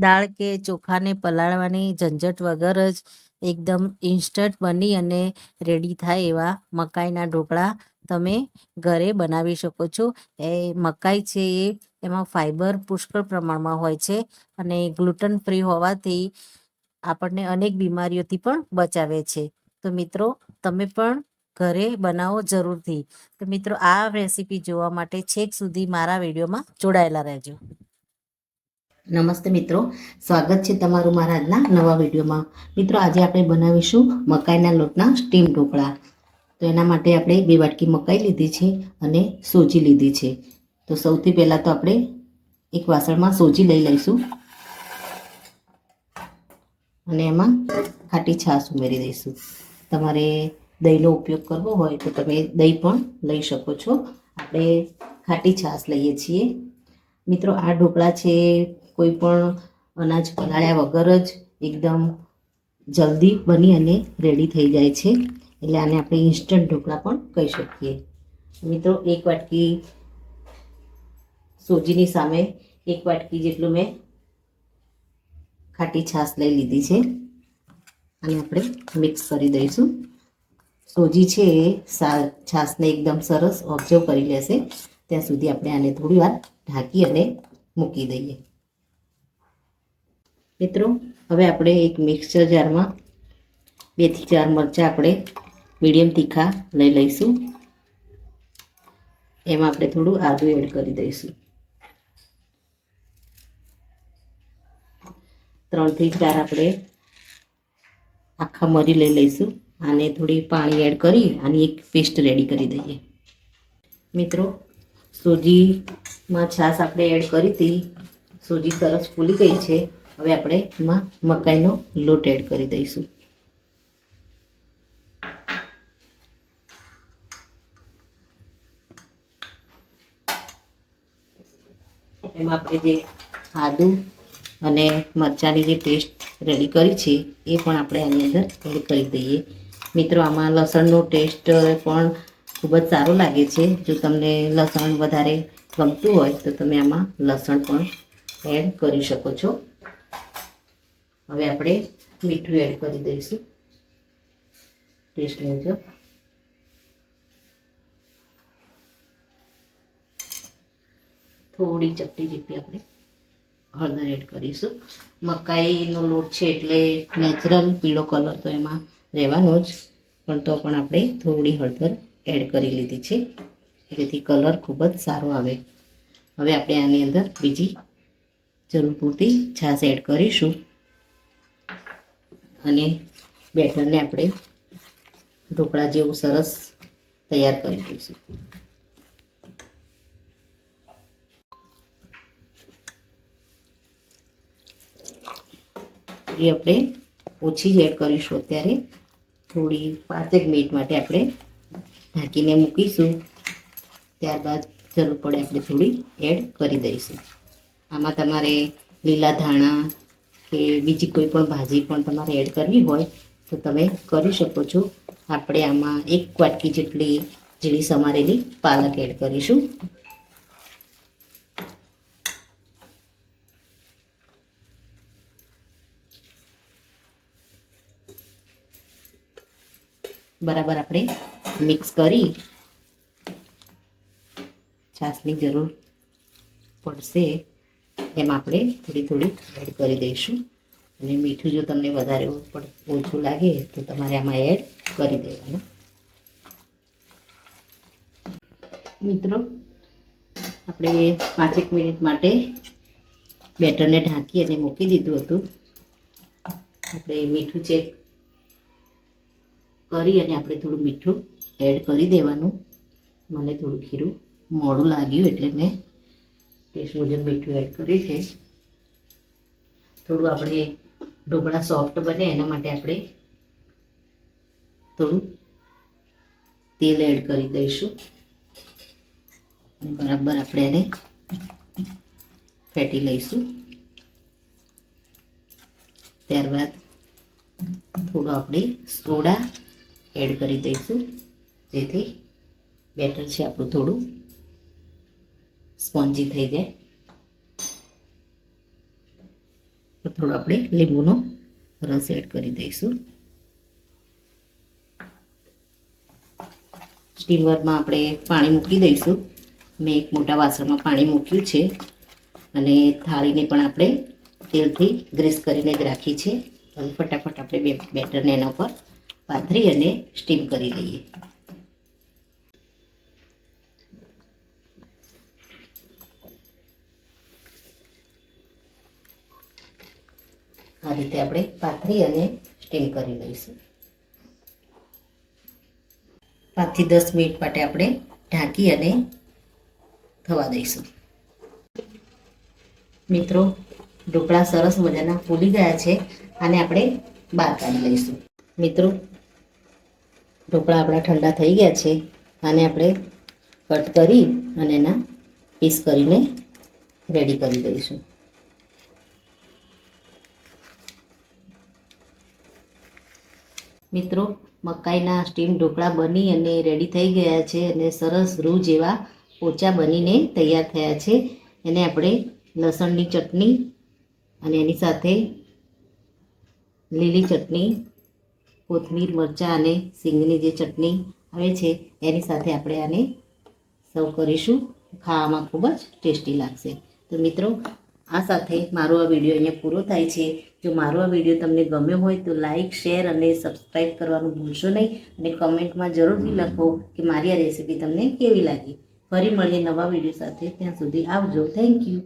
દાળ કે ચોખાને પલાળવાની ઝંઝટ વગર જ એકદમ ઇન્સ્ટન્ટ બની અને રેડી થાય એવા મકાઈના ઢોકળા તમે ઘરે બનાવી શકો છો. એ મકાઈ છે એમાં ફાઈબર પુષ્કળ પ્રમાણમાં હોય છે અને ગ્લુટન ફ્રી હોવાથી આપણને અનેક બીમારીઓથી પણ બચાવે છે. તો મિત્રો, તમે પણ ઘરે બનાવો જરૂરથી. તો મિત્રો, આ રેસીપી જોવા માટે છેક સુધી મારા વિડીયોમાં જોડાયેલા રહેજો. નમસ્તે મિત્રો, સ્વાગત છે તમારું મારા આજના નવા વિડીયોમાં. મિત્રો, આજે આપણે બનાવીશું મકાઈના લોટના સ્ટીમ ઢોકળા. તો એના માટે આપણે 2 વાટકી મકાઈ લીધી છે અને સોજી લીધી છે. તો સૌથી પહેલાં તો આપણે એક વાસણમાં સોજી લઈ લઈશું અને એમાં ખાટી છાશ ઉમેરી દઈશું. તમારે દહીંનો ઉપયોગ કરવો હોય તો તમે દહીં પણ લઈ શકો છો. આપણે ખાટી છાશ લઈએ છીએ. મિત્રો, આ ઢોકળા છે કોઈ પણ અનાજ પલાળ્યા વગર જ એકદમ જલ્દી બની અને રેડી થઈ જાય છે. એટલે આને આપણે ઇન્સ્ટન્ટ ઢોકળા પણ કહી શકીએ. મિત્રો, 1 વાટકી સોજીની સામે 1 વાટકી જેટલું મેં ખાટી છાશ લઈ લીધી છે અને આપણે મિક્સ કરી દઈશું. સોજી છે એ છાશને એકદમ સરસ ઓબ્ઝર્વ કરી લેશે. ત્યાં સુધી આપણે આને થોડી વાર ઢાંકી અને મૂકી દઈએ. મિત્રો, હવે આપણે એક મિક્સર જારમાં 2 થી 4 મરચાં આપણે મીડિયમ તીખા લઈ લઈશું. એમાં આપણે થોડું આદું એડ કરી દઈશું. 3 થી 4 આપણે આખા મરી લઈ લઈશું. આને થોડી પાણી એડ કરી આની એક પેસ્ટ રેડી કરી દઈએ. મિત્રો, સોજીમાં છાશ આપણે એડ કરી હતી. સોજી સરસ ફૂલી ગઈ છે. હવે આપણે એમાં મકાઈનો લોટ એડ કરી દઈશું. એમાં આપણે જે આદું અને મરચાંની જે પેસ્ટ રેડી કરી છે એ પણ આપણે આની અંદર એડ કરી દઈએ. મિત્રો, આમાં લસણનો ટેસ્ટ પણ ખૂબ જ સારો લાગે છે. જો તમને લસણ વધારે ગમતું હોય તો તમે આમાં લસણ પણ એડ કરી શકો છો. હવે આપણે મીઠું એડ કરી દઈશું ટેસ્ટ મુજબ. થોડી ચપટી જેટલી આપણે હળદર એડ કરીશું. મકાઈનો લોટ છે એટલે નેચરલ પીળો કલર તો એમાં રહેવાનો જ, પણ તો પણ આપણે થોડી હળદર એડ કરી લીધી છે જેથી કલર ખૂબ જ સારો આવે. હવે આપણે આની અંદર બીજી જરૂર પૂરતી છાશ એડ કરીશું અને બેટરને આપણે ઢોકળા જેવું સરસ તૈયાર કરી દઈશું. એ આપણે ઓછી જ એડ કરીશું. અત્યારે થોડી 5 મિનિટ માટે આપણે ઢાંકીને મૂકીશું. ત્યારબાદ જરૂર પડે આપણે થોડી એડ કરી દઈશું. આમાં તમારે લીલા ધાણા કે બીજી કોઈ પણ ભાજી પણ તમારે એડ કરવી હોય તો તમે કરી શકો છો. આપણે આમાં 1 વાટકી જેટલી ઝીણી સમારેલી પાલક એડ કરીશું. બરાબર આપણે મિક્સ કરી છાશની જરૂર પડશે એમ આપણે થોડી થોડી એડ કરી દઈશું. અને મીઠું જો તમને વધારે ઓછું લાગે તો તમારે આમાં એડ કરી દેવાનું. મિત્રો, આપણે 5 મિનિટ માટે બેટરને ઢાંકી અને મૂકી દીધું હતું. આપણે મીઠું ચેક કરી અને આપણે થોડું મીઠું એડ કરી દેવાનું. મને થોડું ખીરું મોડું લાગ્યું એટલે મેં ટેસ્ટ મુજબ મીઠું એડ કર્યું છે. થોડું આપણે ઢોકળા સોફ્ટ બને એના માટે આપણે થોડું તેલ એડ કરી દઈશું. બરાબર આપણે એને ફેટી લઈશું. ત્યારબાદ થોડું આપણે સોડા એડ કરી દઈશું જેથી બેટર છે આપણું થોડું સ્પોન્જી થઈ જાય. તો થોડો આપણે લીંબુનો રસ એડ કરી દઈશું. સ્ટીમરમાં આપણે પાણી મૂકી દઈશું. મેં એક મોટા વાસણમાં પાણી મૂક્યું છે અને થાળીને પણ આપણે તેલથી ગ્રીસ કરીને જ રાખી છે. હવે ફટાફટ આપણે બેટરને એના પર પાથરી અને સ્ટીમ કરી લઈએ. આ રીતે આપણે પાથરી અને સ્ટીમ કરી લઈશું. 5 થી 10 મિનિટ માટે આપણે ઢાંકી અને થવા દઈશું. મિત્રો, ઢોકળા સરસ મજાના ફૂલી ગયા છે. આને આપણે બહાર કાઢી લઈશું. મિત્રો, ઢોકળા આપણા ઠંડા થઈ ગયા છે. આને આપણે કટ કરી અને એના પીસ કરીને રેડી કરી દઈશું. મિત્રો, મકાઈના સ્ટીમ ઢોકળા બની અને રેડી થઈ ગયા છે અને સરસ રૂ જેવા પોચા બનીને તૈયાર થયા છે. એને આપણે લસણની ચટણી અને એની સાથે લીલી ચટણી, કોથમીર, મરચાં અને સિંગની જે ચટણી આવે છે એની સાથે આપણે આને સર્વ કરીશું. ખાવામાં ખૂબ જ ટેસ્ટી લાગશે. તો મિત્રો, આ સાથે મારો આ વિડીયો અહીંયા પૂરો થાય છે. જો મારો આ વિડીયો તમને ગમ્યો હોય તો લાઇક, શેર અને સબસ્ક્રાઈબ કરવાનું ભૂલશો નહીં. અને કમેન્ટમાં જરૂરથી લખો કે મારી આ રેસીપી તમને કેવી લાગી. ફરી મળીએ નવા વિડીયો સાથે. ત્યાં સુધી આવજો. Thank you.